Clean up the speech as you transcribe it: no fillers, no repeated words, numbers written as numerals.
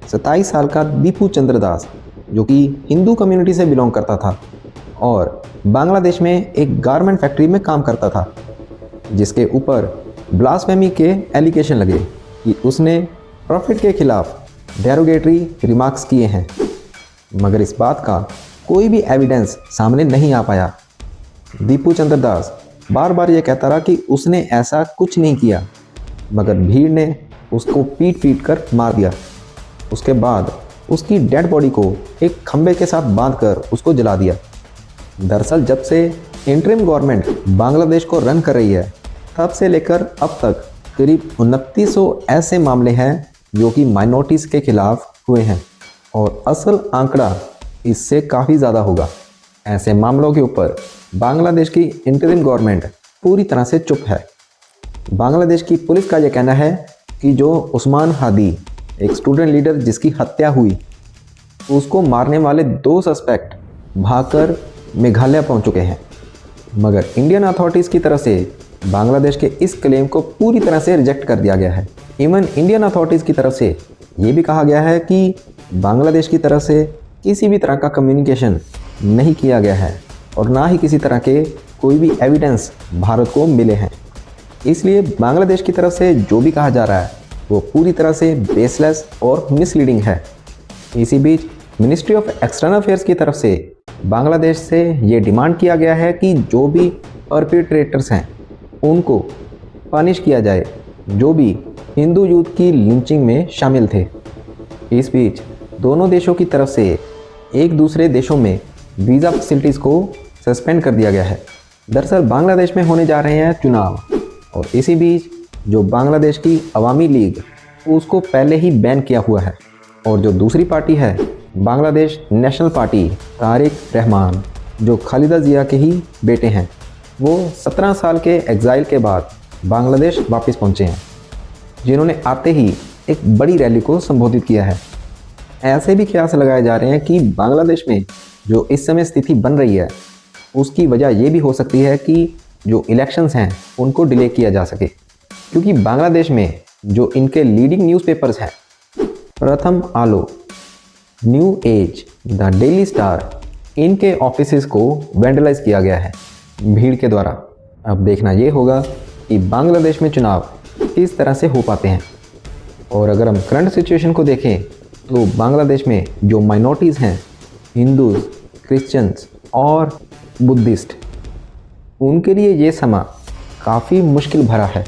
27 साल का दीपू चंद्र दास, जो कि हिंदू कम्युनिटी से बिलोंग करता था और बांग्लादेश में एक गारमेंट फैक्ट्री में काम करता था, जिसके ऊपर ब्लास्फेमी के एलिगेशन लगे कि उसने प्रॉफिट के खिलाफ डेरोगेटरी रिमार्क्स किए हैं, मगर इस बात का कोई भी एविडेंस सामने नहीं आ पाया। दीपू चंद्र दास बार बार ये कहता रहा कि उसने ऐसा कुछ नहीं किया, मगर भीड़ ने उसको पीट पीट कर मार दिया। उसके बाद उसकी डेड बॉडी को एक खंबे के साथ बांधकर उसको जला दिया। दरअसल जब से इंटरिम गवर्नमेंट बांग्लादेश को रन कर रही है, तब से लेकर अब तक करीब 2900 ऐसे मामले हैं जो कि माइनॉरिटीज़ के खिलाफ हुए हैं और असल आंकड़ा इससे काफ़ी ज़्यादा होगा। ऐसे मामलों के ऊपर बांग्लादेश की इंटरिम गवर्नमेंट पूरी तरह से चुप है। बांग्लादेश की पुलिस का यह कहना है कि जो उस्मान हादी, एक स्टूडेंट लीडर जिसकी हत्या हुई, उसको मारने वाले 2 सस्पेक्ट भागकर मेघालय पहुंच चुके हैं। मगर इंडियन अथॉरिटीज़ की तरफ से बांग्लादेश के इस क्लेम को पूरी तरह से रिजेक्ट कर दिया गया है। इवन इंडियन अथॉरिटीज़ की तरफ से ये भी कहा गया है कि बांग्लादेश की तरफ से किसी भी तरह का कम्युनिकेशन नहीं किया गया है और ना ही किसी तरह के कोई भी एविडेंस भारत को मिले हैं। इसलिए बांग्लादेश की तरफ से जो भी कहा जा रहा है वो पूरी तरह से बेसलेस और मिसलीडिंग है। इसी बीच मिनिस्ट्री ऑफ एक्सटर्नल अफेयर्स की तरफ से बांग्लादेश से ये डिमांड किया गया है कि जो भी परपेट्रेटर्स हैं उनको पनिश किया जाए, जो भी हिंदू यूथ की लिंचिंग में शामिल थे। इस बीच दोनों देशों की तरफ से एक दूसरे देशों में वीज़ा फैसिलिटीज़ को सस्पेंड कर दिया गया है। दरअसल बांग्लादेश में होने जा रहे हैं चुनाव और इसी बीच जो बांग्लादेश की अवामी लीग, उसको पहले ही बैन किया हुआ है और जो दूसरी पार्टी है बांग्लादेश नेशनल पार्टी, तारिक रहमान, जो खालिदा जिया के ही बेटे हैं, वो 17 साल के एग्ज़ाइल के बाद बांग्लादेश वापस पहुंचे हैं, जिन्होंने आते ही एक बड़ी रैली को संबोधित किया है। ऐसे भी कयास लगाए जा रहे हैं कि बांग्लादेश में जो इस समय स्थिति बन रही है, उसकी वजह ये भी हो सकती है कि जो इलेक्शंस हैं उनको डिले किया जा सके, क्योंकि बांग्लादेश में जो इनके लीडिंग न्यूज़पेपर्स हैं, Prothom Alo, new age, the daily star, इनके ऑफिसेज़ को वेंडलाइज किया गया है भीड़ के द्वारा। अब देखना ये होगा कि बांग्लादेश में चुनाव किस तरह से हो पाते हैं। और अगर हम करंट सिचुएशन को देखें तो बांग्लादेश में जो माइनॉरिटीज़ हैं, हिंदूज़, क्रिश्चियंस और बुद्धिस्ट, उनके लिए ये समा काफ़ी मुश्किल भरा है।